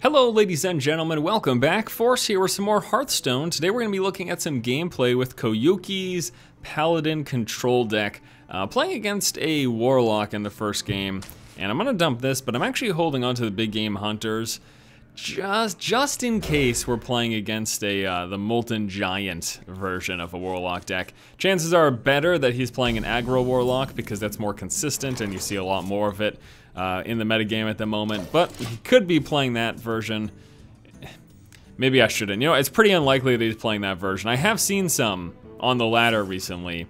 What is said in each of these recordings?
Hello ladies and gentlemen, welcome back. Force here with some more Hearthstone. Today we're going to be looking at some gameplay with Koyuki's Paladin Control deck. Playing against a Warlock in the first game. And I'm going to dump this, but I'm actually holding on to the big game Hunters. Just in case we're playing against the Molten Giant version of a Warlock deck. Chances are better that he's playing an aggro Warlock because that's more consistent and you see a lot more of it in the metagame at the moment. But he could be playing that version. Maybe I shouldn't. You know, it's pretty unlikely that he's playing that version. I have seen some on the ladder recently.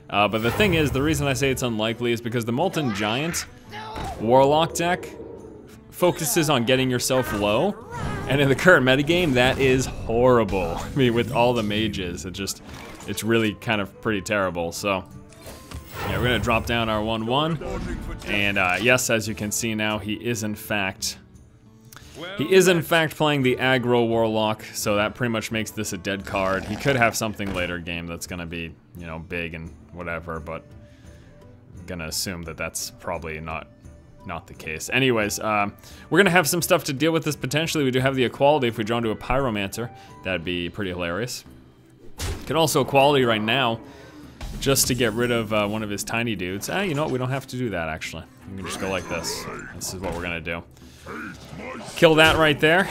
But the thing is, the reason I say it's unlikely is because the Molten Giant Warlock deck focuses on getting yourself low, and in the current metagame, that is horrible. I mean, with all the mages, it's really kind of pretty terrible. So, yeah, we're gonna drop down our 1/1, and yes, as you can see now, he is in fact playing the aggro Warlock, so that pretty much makes this a dead card. He could have something later game that's gonna be, you know, big and whatever, but I'm gonna assume that that's probably not the case. Anyways, we're gonna have some stuff to deal with this potentially. We do have the equality if we draw into a Pyromancer. That'd be pretty hilarious. Can also equality right now just to get rid of one of his tiny dudes. You know what? We don't have to do that actually. We can just go like this. This is what we're gonna do. Kill that right there.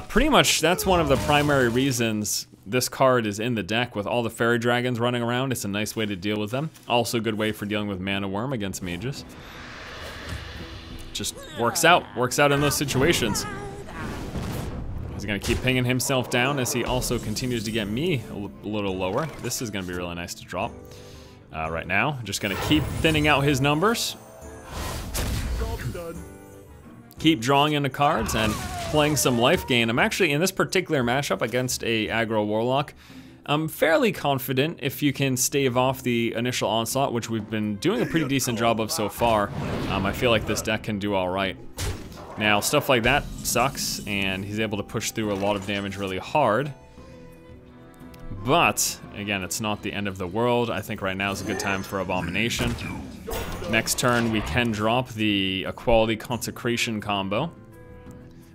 Pretty much that's one of the primary reasons this card is in the deck with all the fairy dragons running around. It's a nice way to deal with them. Also a good way for dealing with Mana Worm against mages. Just works out in those situations. He's gonna keep pinging himself down as he also continues to get me a little lower. This is gonna be really nice to drop right now. Just gonna keep thinning out his numbers. Keep drawing into cards and playing some life gain. I'm actually, in this particular matchup against a aggro Warlock, I'm fairly confident if you can stave off the initial onslaught, which we've been doing a pretty decent job of so far. I feel like this deck can do all right. Now, stuff like that sucks, and he's able to push through a lot of damage really hard. But, again, it's not the end of the world. I think right now is a good time for Abomination. Next turn, we can drop the Equality Consecration combo.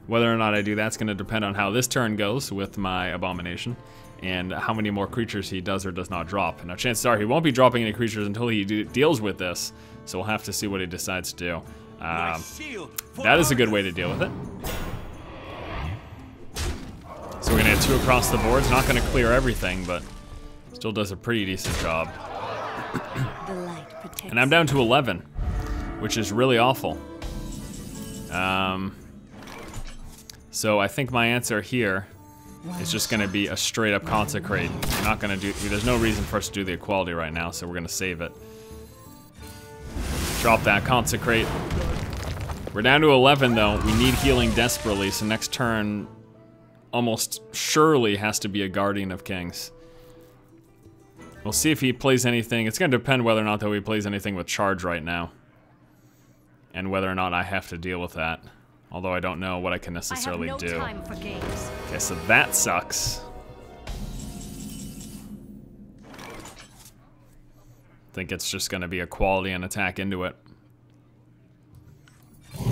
Whether or not I do that's going to depend on how this turn goes with my Abomination and how many more creatures he does or does not drop. Now, chances are he won't be dropping any creatures until he deals with this, so we'll have to see what he decides to do. That is a good way to deal with it. So we're going to get 2 across the board. It's not going to clear everything, but still does a pretty decent job. And I'm down to 11, which is really awful. So I think my answer here is just gonna be a straight up consecrate. We're not gonna do, there's no reason for us to do the equality right now, so we're gonna save it. Drop that consecrate. We're down to 11 though. We need healing desperately, so next turn almost surely has to be a Guardian of Kings. We'll see if he plays anything. It's gonna depend whether or not though he plays anything with charge right now. And whether or not I have to deal with that. Although I don't know what I can necessarily do. Okay, so that sucks. I think it's just gonna be equality and attack into it. I'll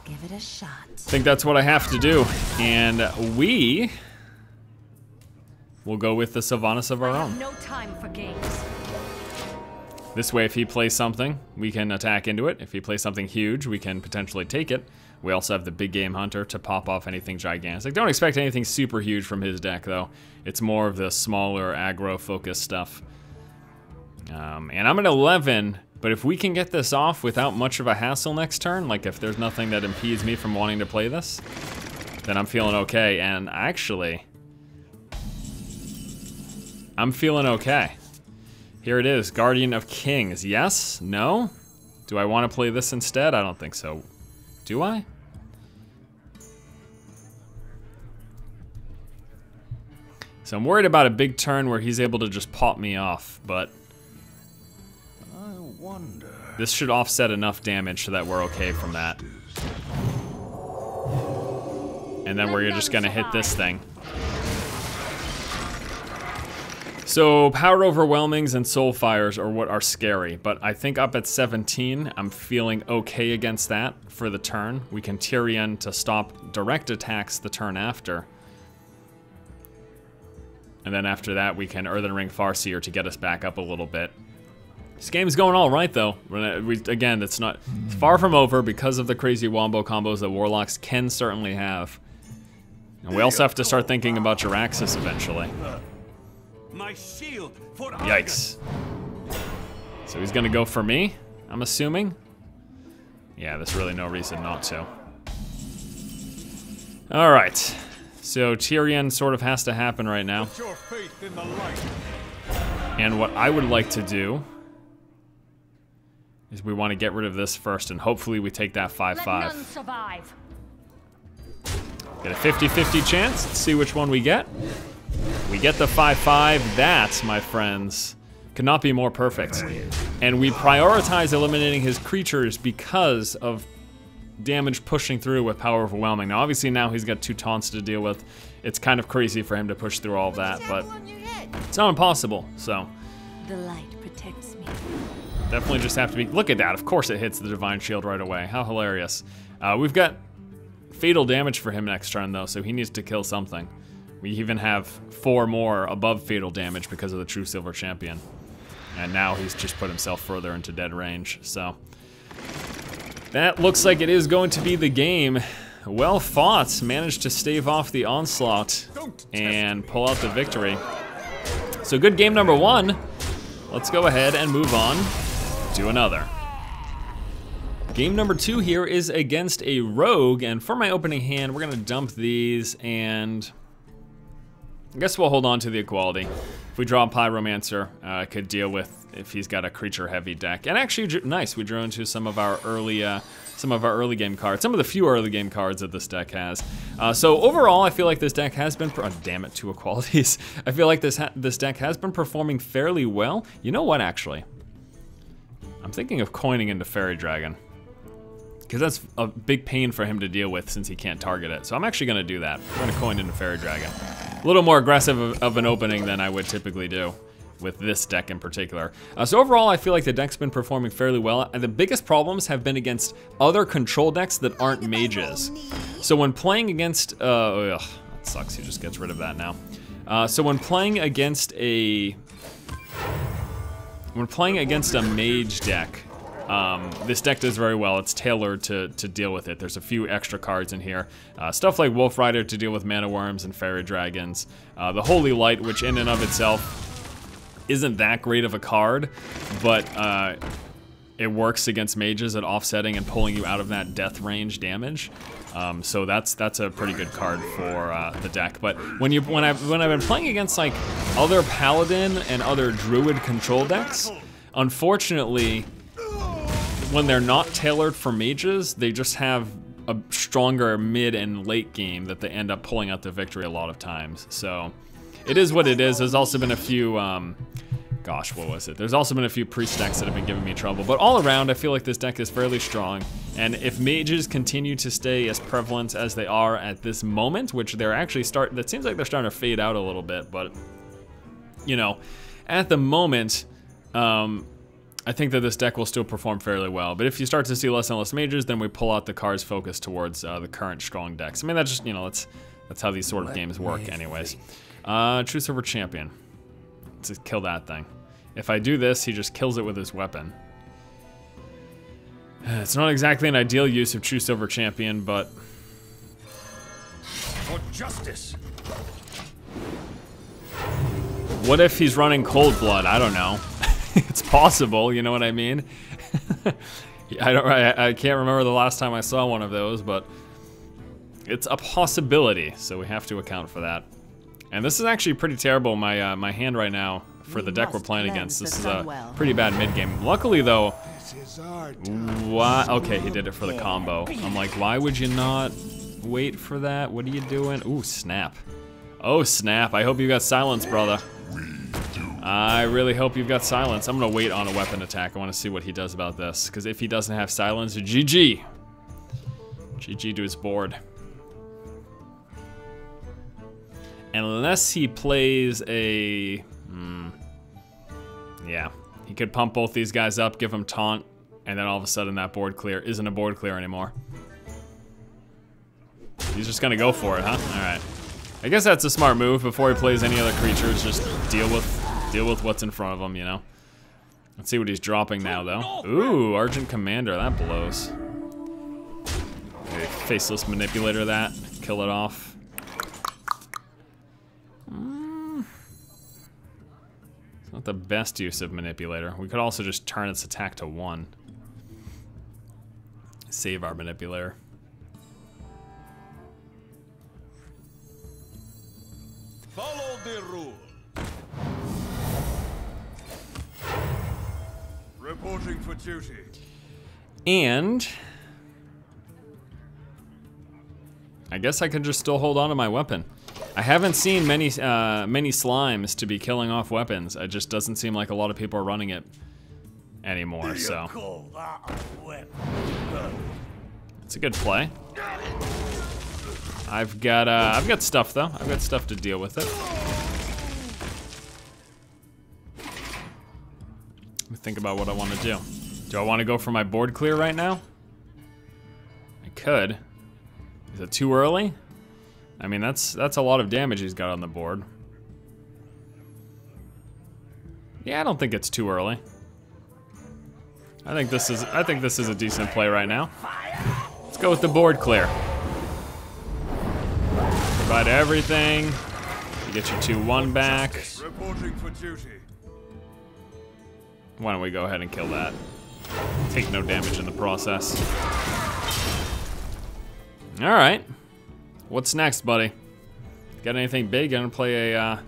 give it a shot. I think that's what I have to do. And we will go with the Sylvanas of our own. No time for games. This way, if he plays something, we can attack into it. If he plays something huge, we can potentially take it. We also have the big game Hunter to pop off anything gigantic. Don't expect anything super huge from his deck, though. It's more of the smaller aggro-focused stuff. And I'm at 11, but if we can get this off without much of a hassle next turn, like if there's nothing that impedes me from wanting to play this, then I'm feeling okay. And actually, I'm feeling okay. Here it is, Guardian of Kings. Yes? No? Do I want to play this instead? I don't think so. Do I? So I'm worried about a big turn where he's able to just pop me off, but I wonder. This should offset enough damage so that we're okay from that. And then we're just gonna hit this thing. So Power Overwhelmings and Soul Fires are what are scary, but I think up at 17, I'm feeling okay against that for the turn. We can Tyrion to stop direct attacks the turn after. And then after that, we can Earthen Ring Farseer to get us back up a little bit. This game's going all right, though. Again, it's far from over because of the crazy wombo combos that Warlocks can certainly have. And we also have to start thinking about Jiraxis eventually. My shield for Yikes. So he's gonna go for me, I'm assuming. Yeah, there's really no reason not to. All right, so Tyrion sort of has to happen right now. your faith in the light. And what I would like to do is we want to get rid of this first, and hopefully we take that 5-5. Let none survive. Get a 50-50 chance. Let's see which one we get. We get the 5-5. That, my friends, could not be more perfect. And we prioritize eliminating his creatures because of damage pushing through with Power Overwhelming. Now, obviously, now he's got 2 taunts to deal with. It's kind of crazy for him to push through all of that, but it's not impossible, so. The light protects me. Definitely just have to be, look at that, of course it hits the Divine Shield right away. How hilarious. We've got fatal damage for him next turn though, so he needs to kill something. We even have 4 more above fatal damage because of the True Silver Champion. And now he's just put himself further into dead range, so. That looks like it is going to be the game. Well fought, managed to stave off the onslaught and pull out the victory. So good game number 1. Let's go ahead and move on to another. Game number 2 here is against a rogue, and for my opening hand, we're gonna dump these, and I guess we'll hold on to the equality. If we draw a Pyromancer, I could deal with if he's got a creature-heavy deck. And actually, nice, we drew into some of our early game cards, some of the few early game cards that this deck has. So overall, I feel like this deck has been, oh, damn it, 2 equalities. I feel like this deck has been performing fairly well. You know what, actually? I'm thinking of coining into Fairy Dragon, because that's a big pain for him to deal with since he can't target it. So I'm actually gonna do that. We're gonna coin into Fairy Dragon. A little more aggressive of an opening than I would typically do with this deck in particular. So overall, I feel like the deck's been performing fairly well. And the biggest problems have been against other control decks that aren't mages. So when playing against, ugh, that sucks, he just gets rid of that now. So when playing against a mage deck, this deck does very well. It's tailored to deal with it. There's a few extra cards in here. Stuff like Wolf Rider to deal with Mana Worms and Fairy Dragons. The Holy Light, which in and of itself isn't that great of a card, but it works against mages at offsetting and pulling you out of that death range damage. So that's a pretty good card for the deck. But when I've been playing against like other Paladin and other Druid control decks, unfortunately, when they're not tailored for mages, they just have a stronger mid and late game that they end up pulling out the victory a lot of times. So it is what it is. There's also been a few, gosh, what was it? There's also been a few priest decks that have been giving me trouble. But all around, I feel like this deck is fairly strong. And if mages continue to stay as prevalent as they are at this moment, which they're actually that seems like they're starting to fade out a little bit, but, you know, at the moment, I think that this deck will still perform fairly well. But if you start to see less and less mages, then we pull out the cards focused towards the current strong decks. I mean, that's just, you know, that's how these sort of games work anyways. True Silver Champion. Let's kill that thing. If I do this, he just kills it with his weapon. It's not exactly an ideal use of True Silver Champion, but... For justice. What if he's running Cold Blood? I don't know. It's possible, you know what I mean? I can't remember the last time I saw one of those, but it's a possibility, so we have to account for that. And this is actually pretty terrible, my hand right now, for the deck we're playing against. This is a pretty bad mid game. Luckily though, why? Okay, he did it for the combo. I'm like, why would you not wait for that? What are you doing? Ooh, snap. Oh, snap. I hope you got silence, brother. I really hope you've got silence. I'm gonna wait on a weapon attack. I wanna see what he does about this, because if he doesn't have silence, GG. GG to his board. Unless he plays a... Yeah, he could pump both these guys up, give them taunt, and then all of a sudden that board clear isn't a board clear anymore. He's just gonna go for it, huh? Alright. I guess that's a smart move. Before he plays any other creatures, just deal with what's in front of him, you know? Let's see what he's dropping now, though. Ooh, Argent Commander, that blows. Okay, Faceless Manipulator that, kill it off. It's not the best use of Manipulator. We could also just turn its attack to 1. Save our Manipulator. Follow the rule. Reporting for duty. And I guess I could just still hold on to my weapon. I haven't seen many slimes to be killing off weapons. It just doesn't seem like a lot of people are running it anymore, so. It's a good play. I've got stuff though. I've got stuff to deal with it. Let me think about what I want to do. Do I want to go for my board clear right now? I could. Is it too early? I mean, that's a lot of damage he's got on the board. Yeah, I don't think it's too early. I think this is a decent play right now. Let's go with the board clear. Provide everything. You get your 2/1 back. Reporting for duty. Why don't we go ahead and kill that? Take no damage in the process. All right. What's next, buddy? Got anything big? Gonna play a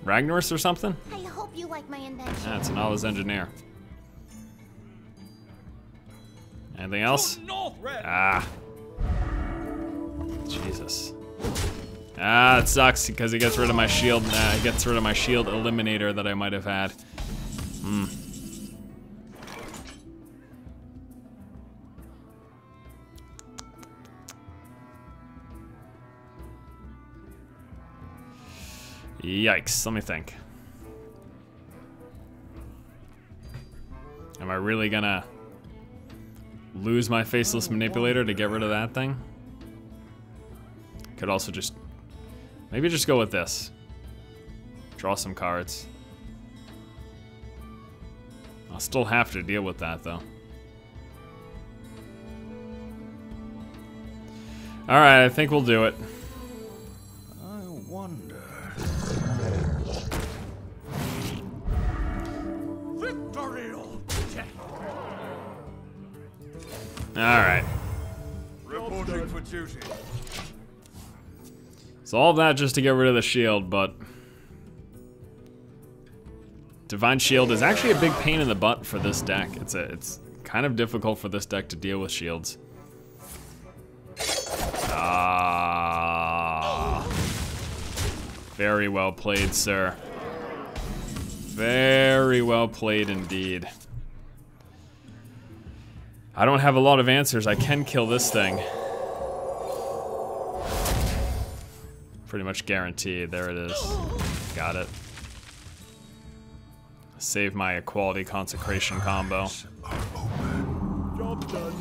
Ragnaros or something? I hope you like my invention. That's an Novice Engineer. Anything else? Ah. Jesus. Ah, it sucks because he gets rid of my shield. He gets rid of my shield eliminator that I might have had. Hmm. Yikes, let me think. Am I really gonna lose my Faceless Manipulator to get rid of that thing? Could also just, maybe just go with this. Draw some cards. I'll still have to deal with that though. Alright, I think we'll do it. I wonder. Alright. Reporting for duty. So all of that just to get rid of the shield, but Divine Shield is actually a big pain in the butt for this deck. It's kind of difficult for this deck to deal with shields. Ah. Very well played, sir. Very well played indeed. I don't have a lot of answers. I can kill this thing. Pretty much guaranteed. There it is. Got it. Save my Equality Consecration combo. Job done.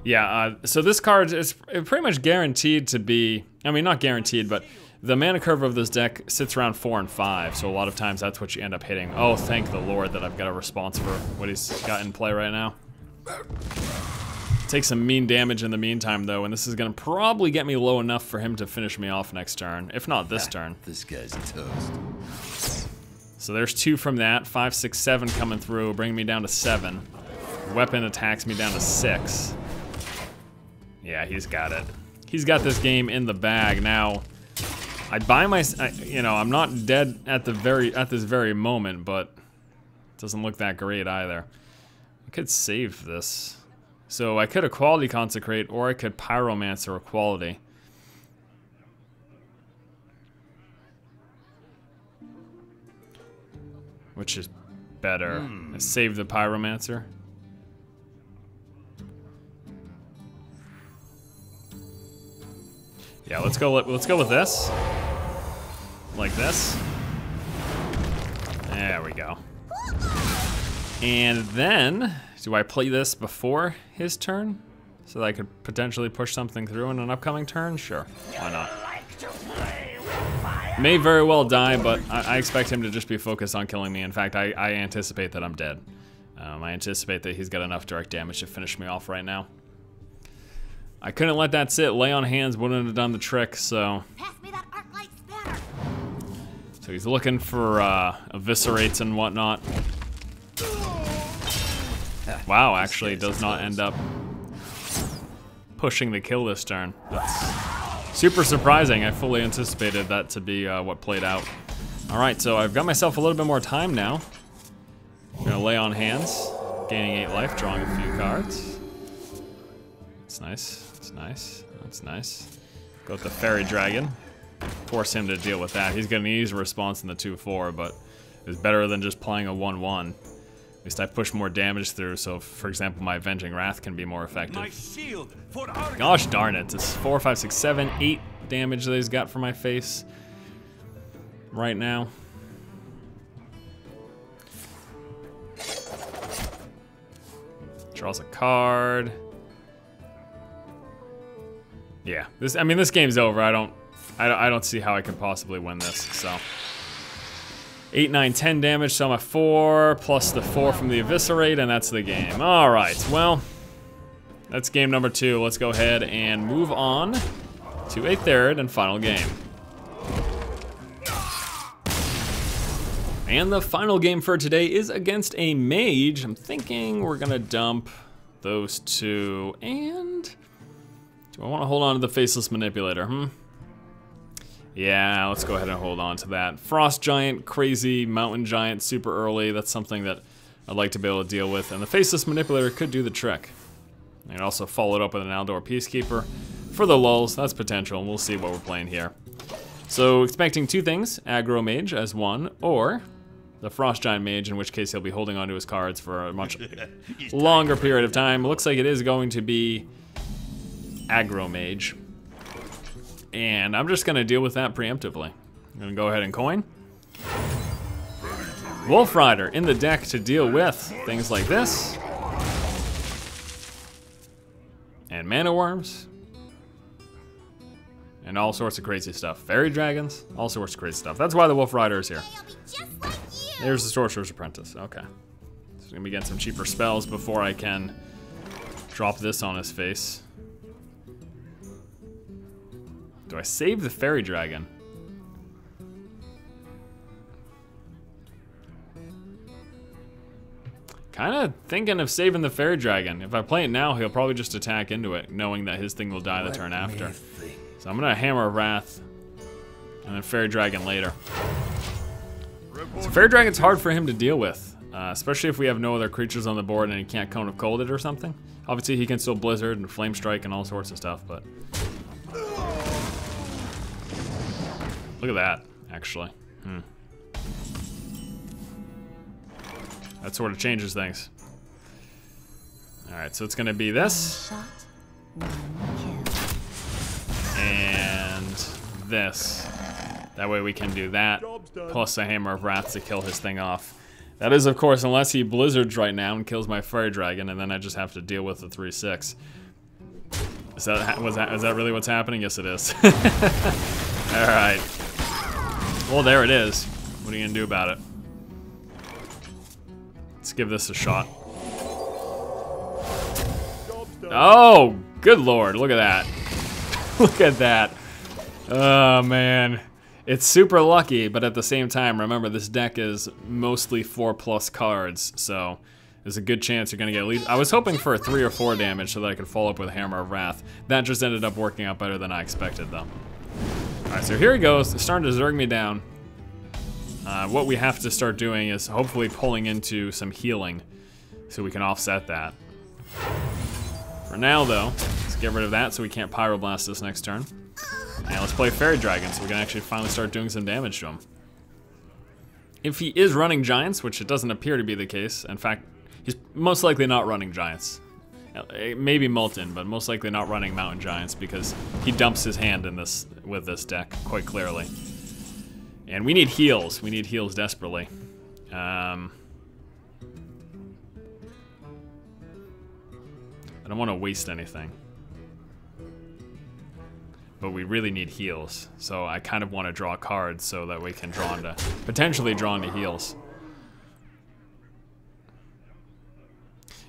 Yeah, so this card is pretty much guaranteed to be, I mean, not guaranteed, but the mana curve of this deck sits around 4 and 5, so a lot of times that's what you end up hitting. Oh, thank the Lord that I've got a response for what he's got in play right now. Take some mean damage in the meantime, though, and this is going to probably get me low enough for him to finish me off next turn, if not this turn. This guy's toast. So there's 2 from that, 5, 6, 7 coming through, bringing me down to 7. Weapon attacks me down to 6. Yeah, he's got it. He's got this game in the bag. Now, you know, I'm not dead at this very moment, but it doesn't look that great either. I could save this. So I could Equality Consecrate, or I could Pyromancer Equality. Which is better? Save the Pyromancer. Yeah, let's go with this. like this. There we go. And then, do I play this before his turn? So that I could potentially push something through in an upcoming turn? Sure, why not? May very well die, but I expect him to just be focused on killing me. In fact, I anticipate that I'm dead. I anticipate that he's got enough direct damage to finish me off right now. I couldn't let that sit. Lay on hands wouldn't have done the trick, so... Pass me that arc light spanner. So he's looking for eviscerates and whatnot. Wow, actually does not end up pushing the kill this turn. That's super surprising. I fully anticipated that to be what played out. Alright, so I've got myself a little bit more time now. I'm gonna lay on hands, gaining 8 life, drawing a few cards. That's nice, that's nice, that's nice. Go with the Fairy Dragon. Force him to deal with that. He's gonna need a response in the 2-4, but it's better than just playing a 1-1. At least I push more damage through, so for example, my Avenging Wrath can be more effective. My shield for our Gosh darn it, it's 4, 5, 6, 7, 8 damage that he's got for my face right now. Draws a card. Yeah, this game's over. I don't see how I can possibly win this, so. 8, 9, 10 damage, so I'm at 4, plus the 4 from the Eviscerate, and that's the game. All right, well, that's game number 2. Let's go ahead and move on to a third and final game. And the final game for today is against a mage. I'm thinking we're gonna dump those two, and do I wanna hold on to the Faceless Manipulator, Yeah, let's go ahead and hold on to that. Frost Giant, crazy, Mountain Giant, super early. That's something that I'd like to be able to deal with. And the Faceless Manipulator could do the trick. And also follow it up with an Aldor Peacekeeper. For the lulls, that's potential, and we'll see what we're playing here. So expecting 2 things, Aggro Mage as 1, or the Frost Giant Mage, in which case he'll be holding onto his cards for a much longer period of time. It looks like it is going to be Aggro Mage. And I'm just gonna deal with that preemptively. I'm gonna go ahead and coin. Wolf Rider in the deck to deal with things like this. And Mana Worms. And all sorts of crazy stuff. Fairy Dragons, all sorts of crazy stuff. That's why the Wolf Rider is here. There's the Sorcerer's Apprentice, okay. So I'm gonna be getting some cheaper spells before I can drop this on his face. Do I save the Fairy Dragon? Kinda thinking of saving the Fairy Dragon. If I play it now, he'll probably just attack into it, knowing that his thing will die the turn after. So I'm gonna Hammer of Wrath, and then Fairy Dragon later. So Fairy Dragon's hard for him to deal with, especially if we have no other creatures on the board and he can't Cone of Cold it or something. Obviously he can still Blizzard and Flame Strike and all sorts of stuff, but... Look at that, actually. That sort of changes things. Alright, so it's gonna be this. And this. That way we can do that, plus a Hammer of Wrath to kill his thing off. That is, of course, unless he Blizzards right now and kills my Fairy Dragon, and then I just have to deal with the 3/6. Is that really what's happening? Yes, it is. Alright. Well, there it is. What are you gonna do about it? Let's give this a shot. Oh, good lord, look at that. Look at that. Oh, man. It's super lucky, but at the same time, remember, this deck is mostly 4+ cards, so there's a good chance you're gonna get at least... I was hoping for a 3 or 4 damage so that I could follow up with Hammer of Wrath. That just ended up working out better than I expected, though. Alright, so here he goes. It's starting to Zerg me down. What we have to start doing is hopefully pulling into some healing so we can offset that. For now, though, let's get rid of that so we can't Pyroblast this next turn. And let's play Fairy Dragon so we can actually finally start doing some damage to him. If he is running Giants, which it doesn't appear to be the case, in fact, he's most likely not running Giants. Maybe Molten, but most likely not running Mountain Giants because he dumps his hand in this with this deck quite clearly. And we need heals. We need heals desperately. I don't want to waste anything. But we really need heals. So I kind of want to draw cards so that we can draw into, potentially draw into heals.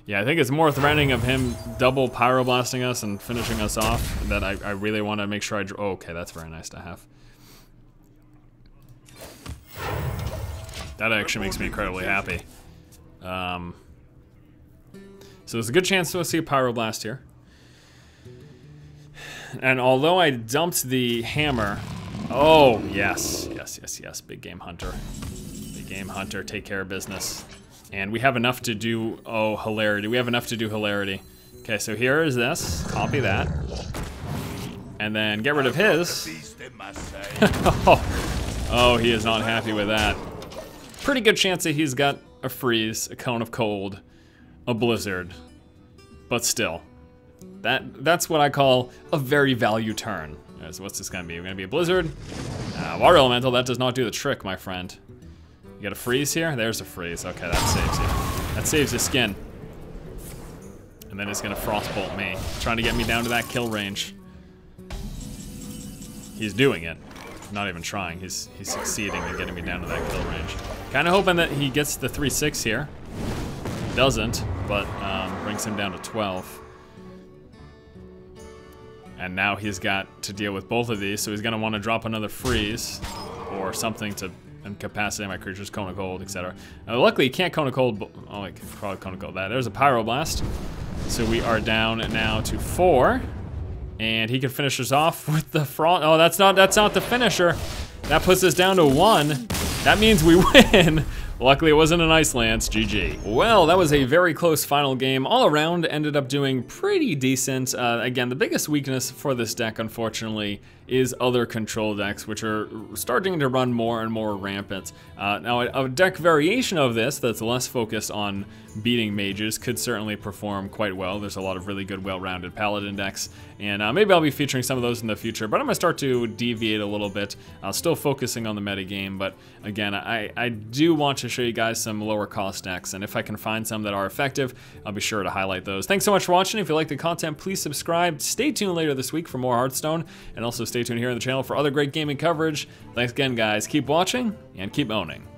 Yeah, I think it's more threatening of him double pyroblasting us and finishing us off that I really want to make sure I draw. Oh, okay, that's very nice to have. That actually makes me incredibly happy. So there's a good chance to see a pyroblast here. And although I dumped the hammer, oh yes, yes, yes, yes, big game hunter. Big game hunter, take care of business. And we have enough to do, oh, hilarity. We have enough to do hilarity. Okay, so here is this, copy that. And then get rid of his. Oh, he is not happy with that. Pretty good chance that he's got a freeze, a cone of cold, a blizzard. But still, that's what I call a very value turn. So what's this gonna be? We're gonna be a blizzard. Water elemental, that does not do the trick, my friend. You got a freeze here? There's a freeze. Okay, that saves you. That saves your skin. And then it's gonna frostbolt me, trying to get me down to that kill range. He's doing it. Not even trying. He's succeeding in getting me down to that kill range. Kind of hoping that he gets the 3-6 here. Doesn't, but brings him down to 12. And now he's got to deal with both of these, so he's gonna want to drop another freeze or something to incapacitate my creatures, Cone of Cold, etc. Luckily, he can't Cone of Cold. Oh, I can probably Cone of Cold that. There's a Pyroblast. So we are down now to 4. And he can finish us off with the Frost. Oh, that's not the finisher. That puts us down to 1. That means we win. Luckily, it wasn't an Ice Lance. GG. Well, that was a very close final game. All around, ended up doing pretty decent. Again, the biggest weakness for this deck, unfortunately, is other control decks, which are starting to run more and more rampant. Now, a deck variation of this that's less focused on beating mages could certainly perform quite well. There's a lot of really good, well-rounded Paladin decks, and maybe I'll be featuring some of those in the future, but I'm gonna start to deviate a little bit, still focusing on the metagame, but again, I do want to show you guys some lower cost decks, and if I can find some that are effective, I'll be sure to highlight those. Thanks so much for watching. If you like the content, please subscribe. Stay tuned later this week for more Hearthstone, and also stay tuned here on the channel for other great gaming coverage. Thanks again, guys. Keep watching, and keep owning.